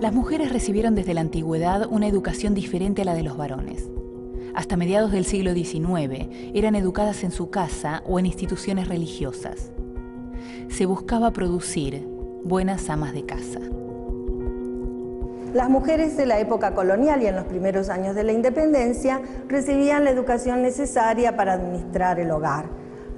Las mujeres recibieron desde la antigüedad una educación diferente a la de los varones. Hasta mediados del siglo XIX eran educadas en su casa o en instituciones religiosas. Se buscaba producir buenas amas de casa. Las mujeres de la época colonial y en los primeros años de la independencia recibían la educación necesaria para administrar el hogar.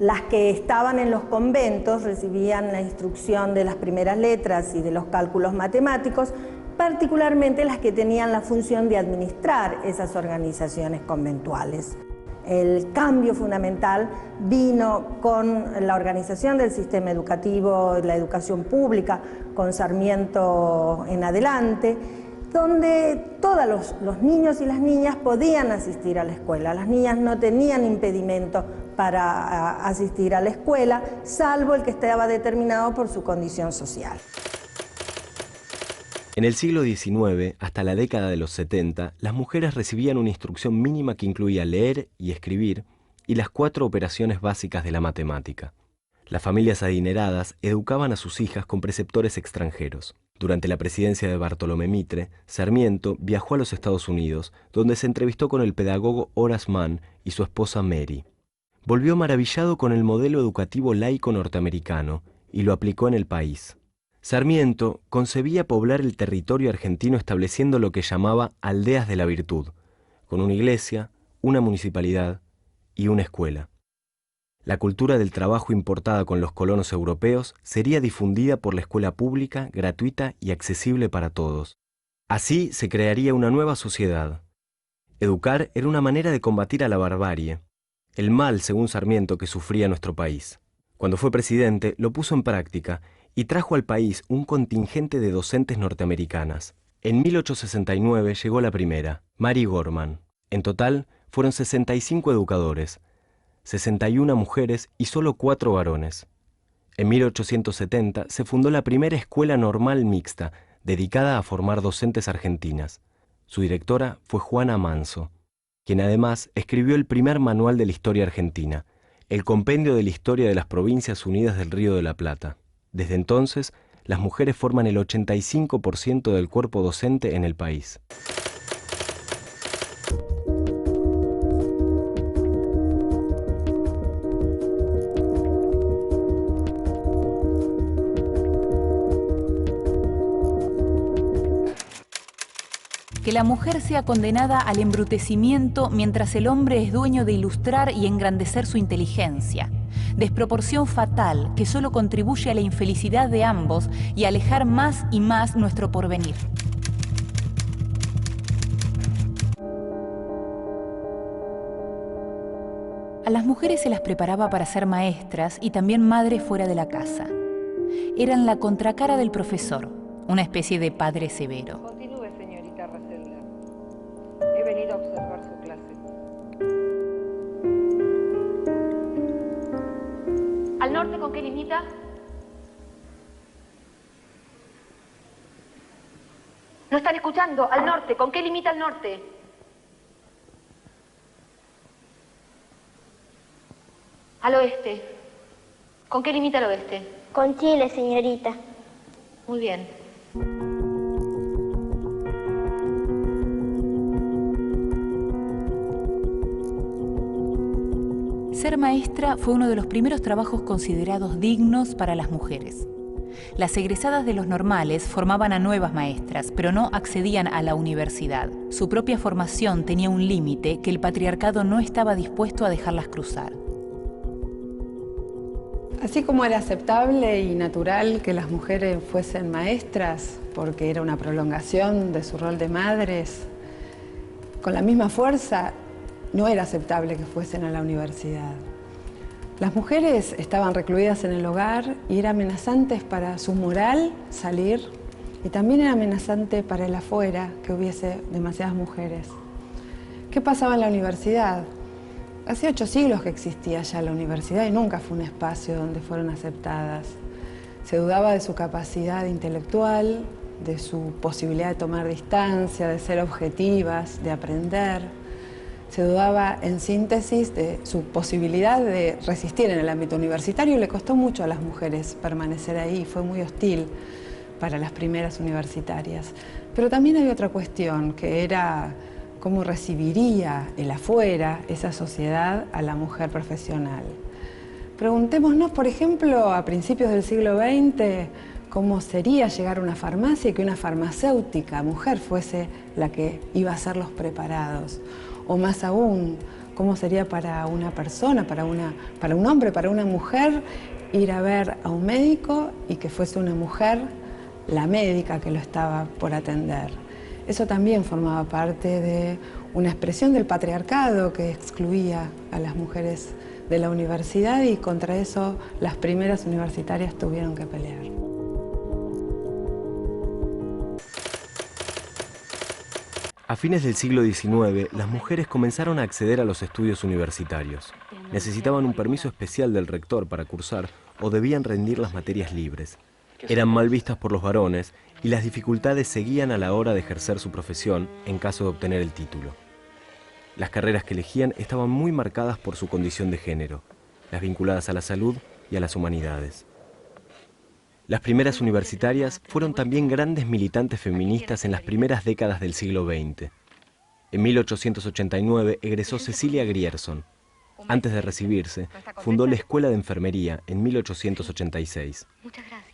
Las que estaban en los conventos recibían la instrucción de las primeras letras y de los cálculos matemáticos, particularmente las que tenían la función de administrar esas organizaciones conventuales. El cambio fundamental vino con la organización del sistema educativo, la educación pública, con Sarmiento en adelante, donde todos los niños y las niñas podían asistir a la escuela. Las niñas no tenían impedimento para asistir a la escuela, salvo el que estaba determinado por su condición social. En el siglo XIX, hasta la década de los 70, las mujeres recibían una instrucción mínima que incluía leer y escribir y las 4 operaciones básicas de la matemática. Las familias adineradas educaban a sus hijas con preceptores extranjeros. Durante la presidencia de Bartolomé Mitre, Sarmiento viajó a los Estados Unidos, donde se entrevistó con el pedagogo Horace Mann y su esposa Mary. Volvió maravillado con el modelo educativo laico norteamericano y lo aplicó en el país. Sarmiento concebía poblar el territorio argentino estableciendo lo que llamaba aldeas de la virtud, con una iglesia, una municipalidad y una escuela. La cultura del trabajo importada con los colonos europeos sería difundida por la escuela pública, gratuita y accesible para todos. Así se crearía una nueva sociedad. Educar era una manera de combatir a la barbarie, el mal, según Sarmiento, que sufría nuestro país. Cuando fue presidente, lo puso en práctica y trajo al país un contingente de docentes norteamericanas. En 1869 llegó la primera, Mary Gorman. En total, fueron 65 educadores, 61 mujeres y solo 4 varones. En 1870 se fundó la primera escuela normal mixta, dedicada a formar docentes argentinas. Su directora fue Juana Manso, quien además escribió el primer manual de la historia argentina, el Compendio de la Historia de las Provincias Unidas del Río de la Plata. Desde entonces, las mujeres forman el 85% del cuerpo docente en el país. Que la mujer sea condenada al embrutecimiento mientras el hombre es dueño de ilustrar y engrandecer su inteligencia. Desproporción fatal que solo contribuye a la infelicidad de ambos y a alejar más y más nuestro porvenir. A las mujeres se las preparaba para ser maestras y también madres fuera de la casa. Eran la contracara del profesor, una especie de padre severo. Continúe, señorita Racelda. He venido a observar su clase. ¿Al norte con qué limita? No están escuchando. Al norte, ¿con qué limita el norte? Al oeste. ¿Con qué limita el oeste? Con Chile, señorita. Muy bien. Ser maestra fue uno de los primeros trabajos considerados dignos para las mujeres. Las egresadas de los normales formaban a nuevas maestras, pero no accedían a la universidad. Su propia formación tenía un límite que el patriarcado no estaba dispuesto a dejarlas cruzar. Así como era aceptable y natural que las mujeres fuesen maestras, porque era una prolongación de su rol de madres, con la misma fuerza no era aceptable que fuesen a la universidad. Las mujeres estaban recluidas en el hogar y era amenazante para su moral salir, y también era amenazante para el afuera que hubiese demasiadas mujeres. ¿Qué pasaba en la universidad? Hace 8 siglos que existía ya la universidad y nunca fue un espacio donde fueron aceptadas. Se dudaba de su capacidad intelectual, de su posibilidad de tomar distancia, de ser objetivas, de aprender. Se dudaba, en síntesis, de su posibilidad de resistir en el ámbito universitario y le costó mucho a las mujeres permanecer ahí, fue muy hostil. para las primeras universitarias. Pero también hay otra cuestión, que era cómo recibiría el afuera, esa sociedad, a la mujer profesional. Preguntémonos, por ejemplo, a principios del siglo XX, cómo sería llegar a una farmacia y que una farmacéutica mujer fuese la que iba a hacer los preparados. O más aún, cómo sería para una persona, para un hombre, para una mujer, ir a ver a un médico y que fuese una mujer la médica que lo estaba por atender. Eso también formaba parte de una expresión del patriarcado que excluía a las mujeres de la universidad, y contra eso las primeras universitarias tuvieron que pelear. A fines del siglo XIX, las mujeres comenzaron a acceder a los estudios universitarios. Necesitaban un permiso especial del rector para cursar o debían rendir las materias libres. Eran mal vistas por los varones y las dificultades seguían a la hora de ejercer su profesión en caso de obtener el título. Las carreras que elegían estaban muy marcadas por su condición de género, las vinculadas a la salud y a las humanidades. Las primeras universitarias fueron también grandes militantes feministas en las primeras décadas del siglo XX. En 1889 egresó Cecilia Grierson. Antes de recibirse, fundó la Escuela de Enfermería en 1886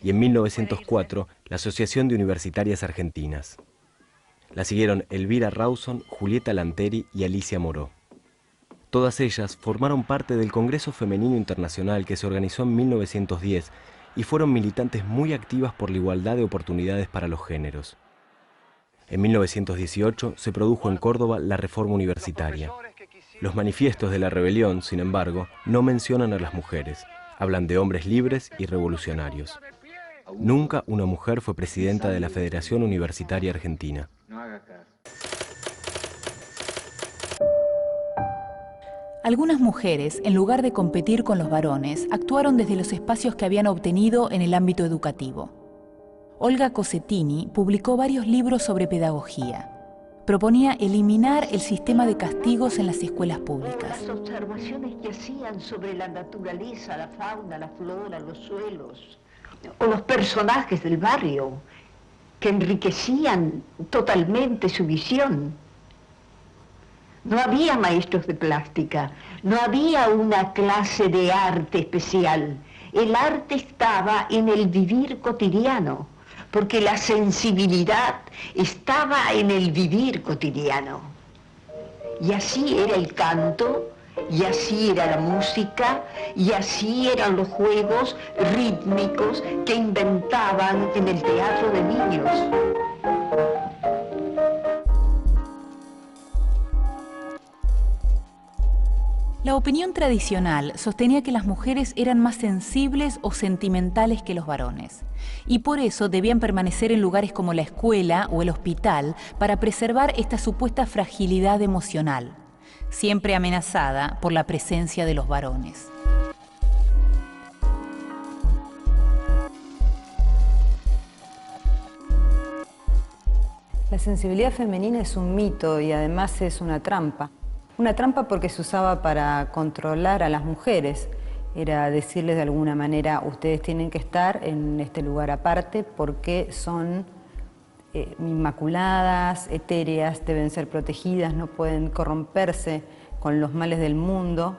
y en 1904 la Asociación de Universitarias Argentinas. La siguieron Elvira Rawson, Julieta Lanteri y Alicia Moró. Todas ellas formaron parte del Congreso Femenino Internacional que se organizó en 1910 y fueron militantes muy activas por la igualdad de oportunidades para los géneros. En 1918 se produjo en Córdoba la Reforma Universitaria. Los manifiestos de la rebelión, sin embargo, no mencionan a las mujeres. Hablan de hombres libres y revolucionarios. Nunca una mujer fue presidenta de la Federación Universitaria Argentina. Algunas mujeres, en lugar de competir con los varones, actuaron desde los espacios que habían obtenido en el ámbito educativo. Olga Cossettini publicó varios libros sobre pedagogía. Proponía eliminar el sistema de castigos en las escuelas públicas. Las observaciones que hacían sobre la naturaleza, la fauna, la flora, los suelos, o los personajes del barrio, que enriquecían totalmente su visión. No había maestros de plástica, no había una clase de arte especial. El arte estaba en el vivir cotidiano, porque la sensibilidad estaba en el vivir cotidiano. Y así era el canto, y así era la música, y así eran los juegos rítmicos que inventaban en el teatro de niños. La opinión tradicional sostenía que las mujeres eran más sensibles o sentimentales que los varones, y por eso debían permanecer en lugares como la escuela o el hospital para preservar esta supuesta fragilidad emocional, siempre amenazada por la presencia de los varones. La sensibilidad femenina es un mito y además es una trampa. Una trampa porque se usaba para controlar a las mujeres. Era decirles de alguna manera, ustedes tienen que estar en este lugar aparte porque son inmaculadas, etéreas, deben ser protegidas, no pueden corromperse con los males del mundo.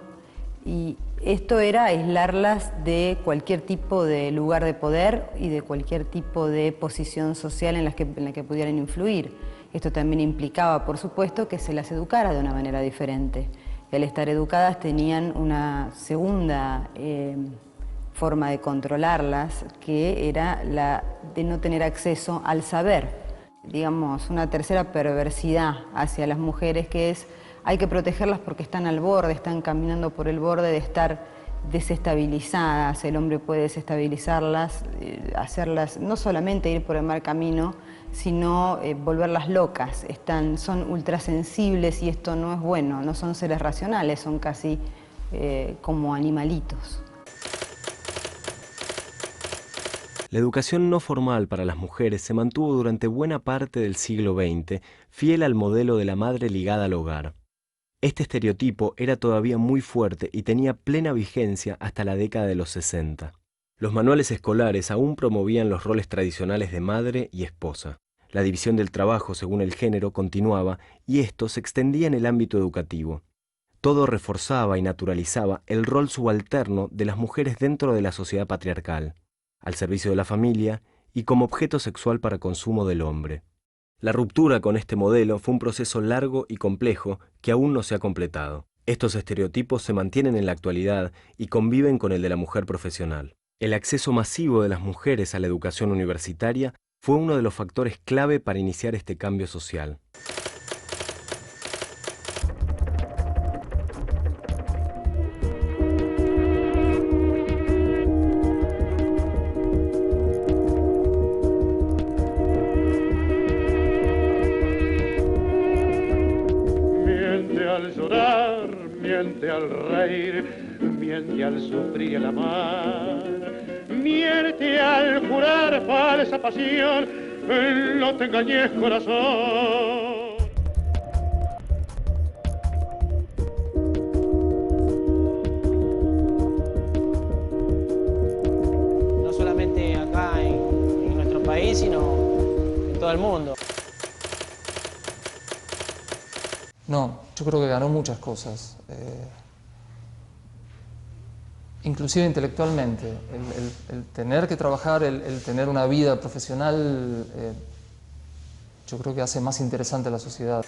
Y esto era aislarlas de cualquier tipo de lugar de poder y de cualquier tipo de posición social en la que pudieran influir. Esto también implicaba, por supuesto, que se las educara de una manera diferente. Y al estar educadas tenían una segunda forma de controlarlas, que era la de no tener acceso al saber. Digamos, una tercera perversidad hacia las mujeres, que es hay que protegerlas porque están al borde, están caminando por el borde de estar desestabilizadas. El hombre puede desestabilizarlas, hacerlas no solamente ir por el mal camino, sino volverlas locas. Son ultrasensibles y esto no es bueno, no son seres racionales, son casi como animalitos. La educación no formal para las mujeres se mantuvo durante buena parte del siglo XX, fiel al modelo de la madre ligada al hogar. Este estereotipo era todavía muy fuerte y tenía plena vigencia hasta la década de los 60. Los manuales escolares aún promovían los roles tradicionales de madre y esposa. La división del trabajo según el género continuaba y esto se extendía en el ámbito educativo. Todo reforzaba y naturalizaba el rol subalterno de las mujeres dentro de la sociedad patriarcal, al servicio de la familia y como objeto sexual para consumo del hombre. La ruptura con este modelo fue un proceso largo y complejo que aún no se ha completado. Estos estereotipos se mantienen en la actualidad y conviven con el de la mujer profesional. El acceso masivo de las mujeres a la educación universitaria fue uno de los factores clave para iniciar este cambio social. Miente al llorar, miente al reír, miente al sufrir y al amar, miente al jurar falsa pasión, no te engañes, corazón. No solamente acá en nuestro país, sino en todo el mundo. No, yo creo que ganó muchas cosas. Inclusive intelectualmente, el tener que trabajar, el tener una vida profesional, yo creo que hace más interesante a la sociedad.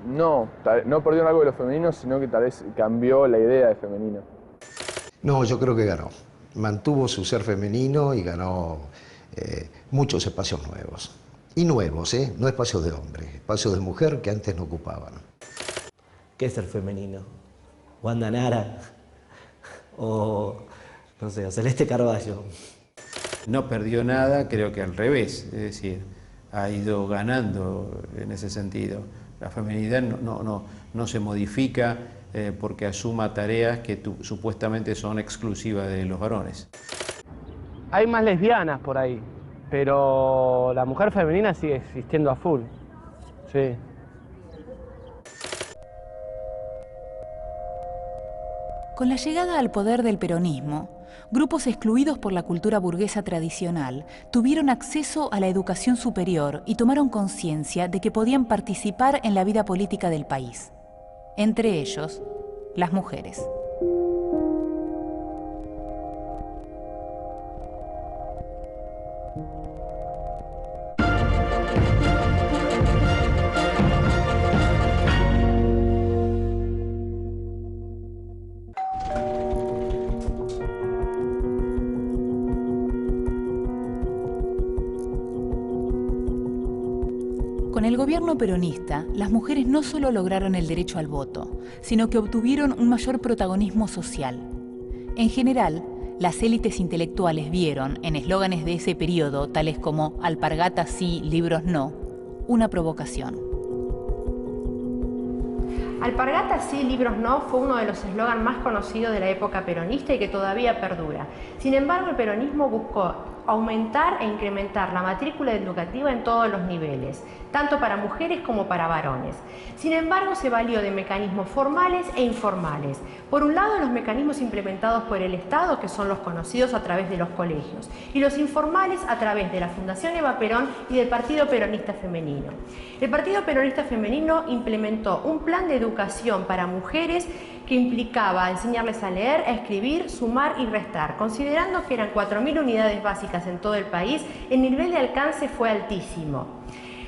No perdió algo de lo femenino, sino que tal vez cambió la idea de femenino. No, yo creo que ganó. Mantuvo su ser femenino y ganó muchos espacios nuevos. Y nuevos, no espacios de hombre, espacios de mujer que antes no ocupaban. ¿Qué es ser femenino? Wanda Nara o, no sé, o Celeste Carballo. No perdió nada, creo que al revés, es decir, ha ido ganando en ese sentido. La feminidad no se modifica porque asuma tareas que supuestamente son exclusivas de los varones. Hay más lesbianas por ahí, pero la mujer femenina sigue existiendo a full. Sí. Con la llegada al poder del peronismo, grupos excluidos por la cultura burguesa tradicional tuvieron acceso a la educación superior y tomaron conciencia de que podían participar en la vida política del país. Entre ellos, las mujeres. Con el gobierno peronista, las mujeres no solo lograron el derecho al voto, sino que obtuvieron un mayor protagonismo social. En general, las élites intelectuales vieron, en eslóganes de ese periodo, tales como "alpargatas sí, libros no", una provocación. Alpargatas sí, libros no fue uno de los eslogans más conocidos de la época peronista y que todavía perdura. Sin embargo, el peronismo buscó aumentar e incrementar la matrícula educativa en todos los niveles, tanto para mujeres como para varones. Sin embargo, se valió de mecanismos formales e informales. Por un lado, los mecanismos implementados por el Estado, que son los conocidos a través de los colegios, y los informales a través de la Fundación Eva Perón y del Partido Peronista Femenino. El Partido Peronista Femenino implementó un plan de educación para mujeres que implicaba enseñarles a leer, a escribir, sumar y restar. Considerando que eran 4.000 unidades básicas en todo el país, el nivel de alcance fue altísimo.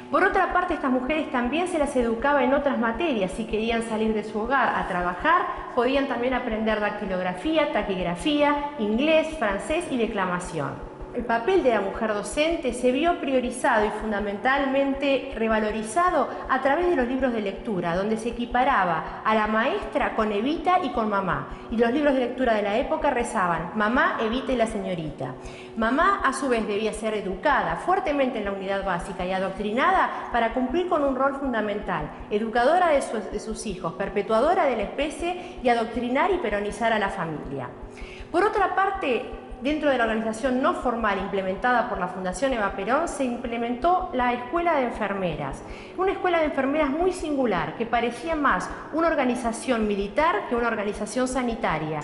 Por otra parte, estas mujeres también se las educaba en otras materias. Si querían salir de su hogar a trabajar, podían también aprender dactilografía, taquigrafía, inglés, francés y declamación. El papel de la mujer docente se vio priorizado y fundamentalmente revalorizado a través de los libros de lectura, donde se equiparaba a la maestra con Evita y con mamá. Y los libros de lectura de la época rezaban mamá, Evita y la señorita. Mamá, a su vez, debía ser educada fuertemente en la unidad básica y adoctrinada para cumplir con un rol fundamental, educadora de sus hijos, perpetuadora de la especie y adoctrinar y peronizar a la familia. Por otra parte, dentro de la organización no formal implementada por la Fundación Eva Perón, se implementó la Escuela de Enfermeras. Una escuela de enfermeras muy singular, que parecía más una organización militar que una organización sanitaria.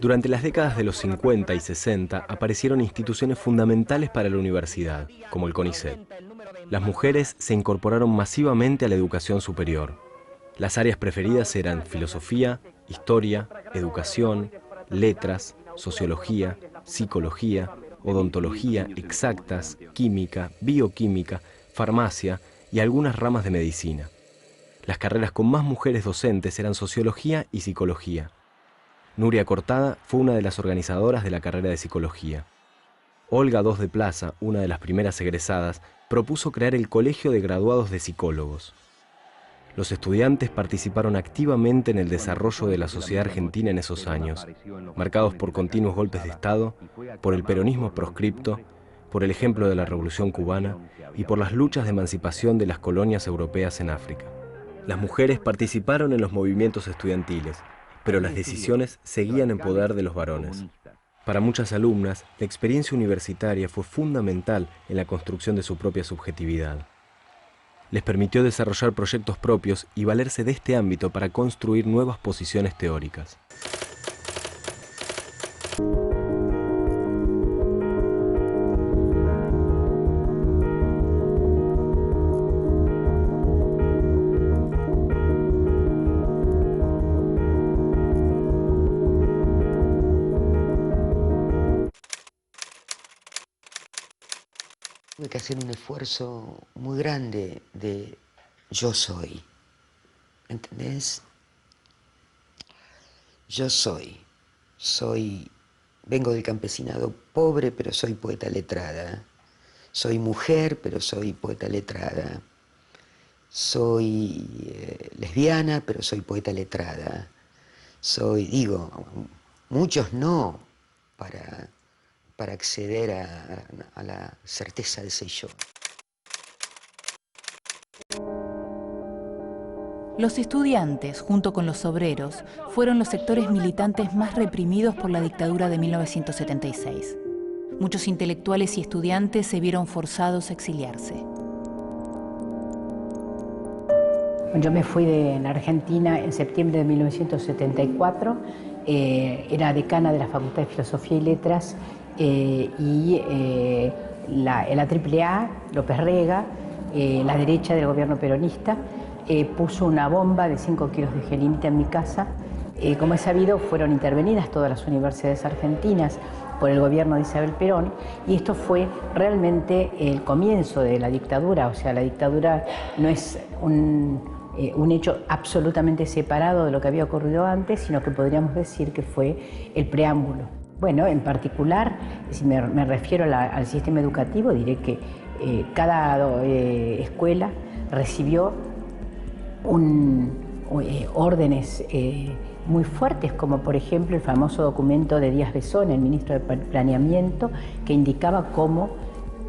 Durante las décadas de los 50 y 60 aparecieron instituciones fundamentales para la universidad, como el CONICET. Las mujeres se incorporaron masivamente a la educación superior. Las áreas preferidas eran filosofía, historia, educación, letras, sociología, psicología, odontología, exactas, química, bioquímica, farmacia y algunas ramas de medicina. Las carreras con más mujeres docentes eran sociología y psicología. Nuria Cortada fue una de las organizadoras de la carrera de psicología. Olga II de Plaza, una de las primeras egresadas, propuso crear el Colegio de Graduados de Psicólogos. Los estudiantes participaron activamente en el desarrollo de la sociedad argentina en esos años, marcados por continuos golpes de Estado, por el peronismo proscripto, por el ejemplo de la Revolución Cubana y por las luchas de emancipación de las colonias europeas en África. Las mujeres participaron en los movimientos estudiantiles, pero las decisiones seguían en poder de los varones. Para muchas alumnas, la experiencia universitaria fue fundamental en la construcción de su propia subjetividad. Les permitió desarrollar proyectos propios y valerse de este ámbito para construir nuevas posiciones teóricas. Tuve que hacer un esfuerzo muy grande de yo soy, ¿entendés? Yo vengo del campesinado pobre, pero soy poeta letrada. Soy mujer, pero soy poeta letrada. Soy lesbiana, pero soy poeta letrada. Muchos no, para acceder a la certeza de ser yo. Los estudiantes, junto con los obreros, fueron los sectores militantes más reprimidos por la dictadura de 1976. Muchos intelectuales y estudiantes se vieron forzados a exiliarse. Yo me fui de la Argentina en septiembre de 1974, era decana de la Facultad de Filosofía y Letras, la AAA, López Rega, la derecha del gobierno peronista, puso una bomba de 5 kilos de gelinita en mi casa. Como es sabido, fueron intervenidas todas las universidades argentinas por el gobierno de Isabel Perón, y esto fue realmente el comienzo de la dictadura. O sea, la dictadura no es un hecho absolutamente separado de lo que había ocurrido antes, sino que podríamos decir que fue el preámbulo. Bueno, en particular, si me refiero al sistema educativo, diré que cada escuela recibió órdenes muy fuertes, como por ejemplo el famoso documento de Díaz Besón, el ministro de Planeamiento, que indicaba cómo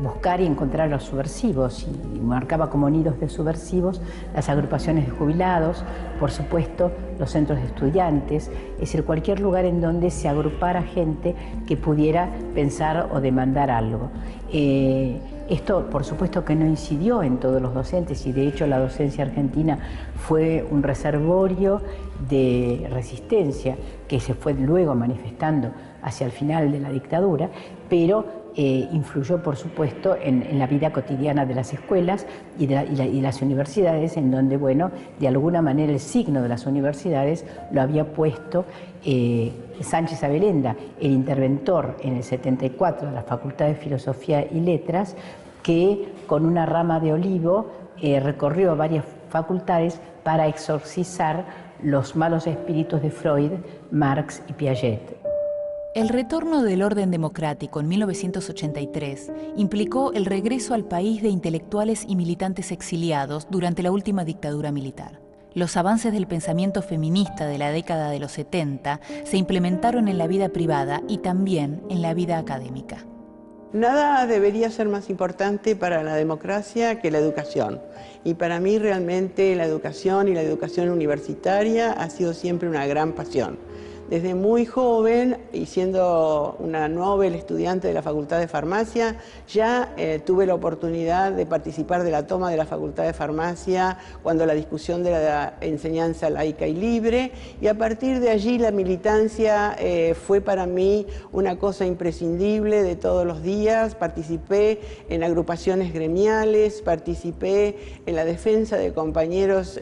buscar y encontrar a los subversivos, y marcaba como nidos de subversivos las agrupaciones de jubilados, por supuesto los centros de estudiantes, es decir, cualquier lugar en donde se agrupara gente que pudiera pensar o demandar algo. Esto, por supuesto, que no incidió en todos los docentes, y de hecho la docencia argentina fue un reservorio de resistencia que se fue luego manifestando hacia el final de la dictadura, pero influyó, por supuesto, en la vida cotidiana de las escuelas y las universidades, en donde, bueno, de alguna manera el signo de las universidades lo había puesto Sánchez Abelenda, el interventor en el 74 de la Facultad de Filosofía y Letras, que con una rama de olivo recorrió varias facultades para exorcizar los malos espíritus de Freud, Marx y Piaget. El retorno del orden democrático en 1983 implicó el regreso al país de intelectuales y militantes exiliados durante la última dictadura militar. Los avances del pensamiento feminista de la década de los 70 se implementaron en la vida privada y también en la vida académica. Nada debería ser más importante para la democracia que la educación. Y para mí realmente la educación y la educación universitaria ha sido siempre una gran pasión. desde muy joven, y siendo una Nobel estudiante de la Facultad de Farmacia, ya tuve la oportunidad de participar de la toma de la Facultad de Farmacia cuando la discusión de la enseñanza laica y libre, y a partir de allí la militancia fue para mí una cosa imprescindible de todos los días. Participé en agrupaciones gremiales, participé en la defensa de compañeros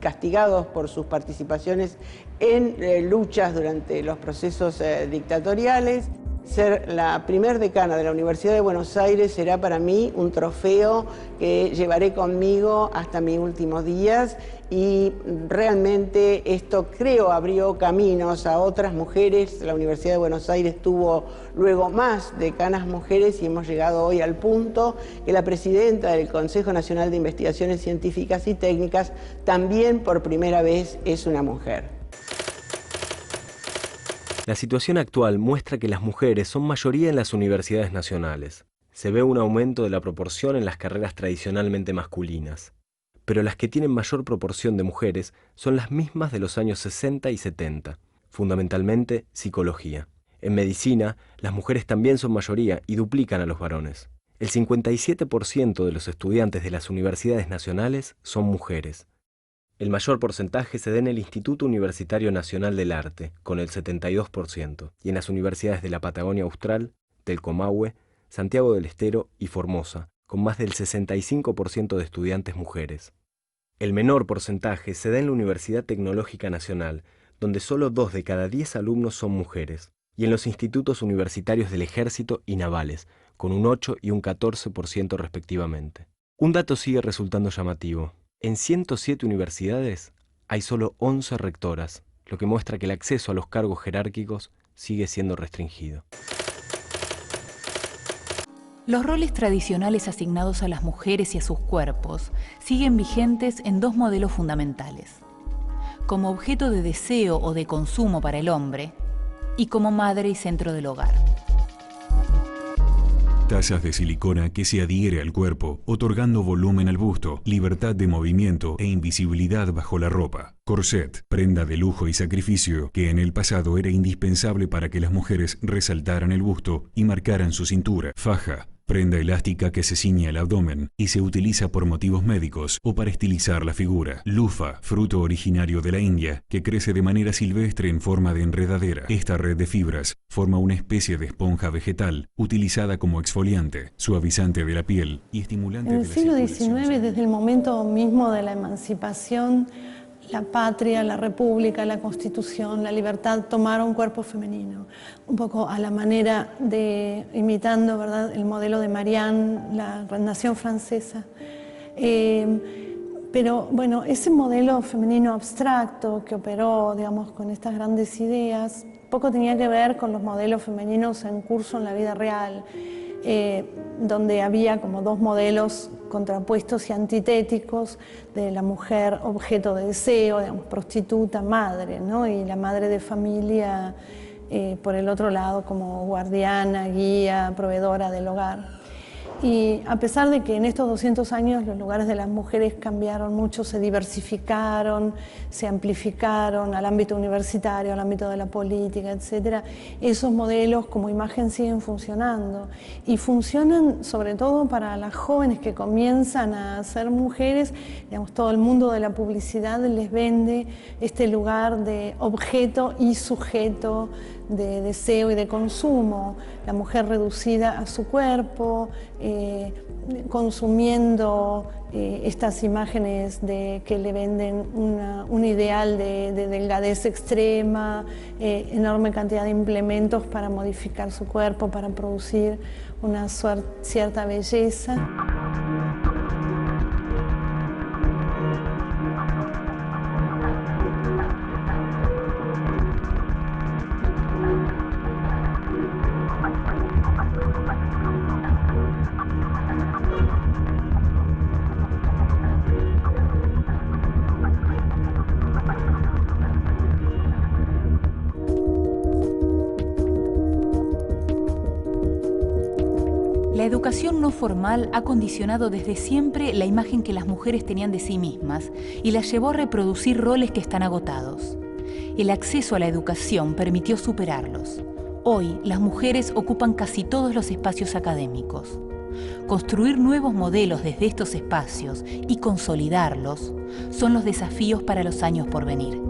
castigados por sus participaciones en luchas durante los procesos dictatoriales. Ser la primer decana de la Universidad de Buenos Aires será para mí un trofeo que llevaré conmigo hasta mis últimos días, y realmente esto creo abrió caminos a otras mujeres. La Universidad de Buenos Aires tuvo luego más decanas mujeres y hemos llegado hoy al punto que la presidenta del Consejo Nacional de Investigaciones Científicas y Técnicas también por primera vez es una mujer. La situación actual muestra que las mujeres son mayoría en las universidades nacionales. Se ve un aumento de la proporción en las carreras tradicionalmente masculinas. Pero las que tienen mayor proporción de mujeres son las mismas de los años 60 y 70, fundamentalmente psicología. En medicina, las mujeres también son mayoría y duplican a los varones. El 57% de los estudiantes de las universidades nacionales son mujeres. El mayor porcentaje se da en el Instituto Universitario Nacional del Arte, con el 72%, y en las universidades de la Patagonia Austral, del Comahue, Santiago del Estero y Formosa, con más del 65% de estudiantes mujeres. El menor porcentaje se da en la Universidad Tecnológica Nacional, donde solo 2 de cada 10 alumnos son mujeres, y en los institutos universitarios del Ejército y Navales, con un 8 y un 14% respectivamente. Un dato sigue resultando llamativo. En 107 universidades hay solo 11 rectoras, lo que muestra que el acceso a los cargos jerárquicos sigue siendo restringido. Los roles tradicionales asignados a las mujeres y a sus cuerpos siguen vigentes en 2 modelos fundamentales: como objeto de deseo o de consumo para el hombre y como madre y centro del hogar. Tazas de silicona que se adhiere al cuerpo, otorgando volumen al busto, libertad de movimiento e invisibilidad bajo la ropa. Corset, prenda de lujo y sacrificio que en el pasado era indispensable para que las mujeres resaltaran el busto y marcaran su cintura. Faja, prenda elástica que se ciñe al abdomen y se utiliza por motivos médicos o para estilizar la figura. Lufa, fruto originario de la India, que crece de manera silvestre en forma de enredadera. Esta red de fibras forma una especie de esponja vegetal utilizada como exfoliante, suavizante de la piel y estimulante de la circulación. En el siglo XIX, desde el momento mismo de la emancipación, la patria, la república, la constitución, la libertad tomaron cuerpo femenino, un poco a la manera de, imitando, ¿verdad?, el modelo de Marianne, la nación francesa. Pero bueno, ese modelo femenino abstracto que operó, digamos, con estas grandes ideas, poco tenía que ver con los modelos femeninos en curso en la vida real, donde había como 2 modelos contrapuestos y antitéticos de la mujer objeto de deseo, digamos, prostituta, madre, ¿no? Y la madre de familia, por el otro lado, como guardiana, guía, proveedora del hogar. Y a pesar de que en estos 200 años los lugares de las mujeres cambiaron mucho, se diversificaron, se amplificaron al ámbito universitario, al ámbito de la política, etc., esos modelos como imagen siguen funcionando. Y funcionan sobre todo para las jóvenes que comienzan a ser mujeres. Digamos, todo el mundo de la publicidad les vende este lugar de objeto y sujeto, de deseo y de consumo, la mujer reducida a su cuerpo, consumiendo estas imágenes que le venden un ideal de delgadez extrema, enorme cantidad de implementos para modificar su cuerpo, para producir una cierta belleza. La educación no formal ha condicionado desde siempre la imagen que las mujeres tenían de sí mismas y las llevó a reproducir roles que están agotados. El acceso a la educación permitió superarlos. Hoy, las mujeres ocupan casi todos los espacios académicos. Construir nuevos modelos desde estos espacios y consolidarlos son los desafíos para los años por venir.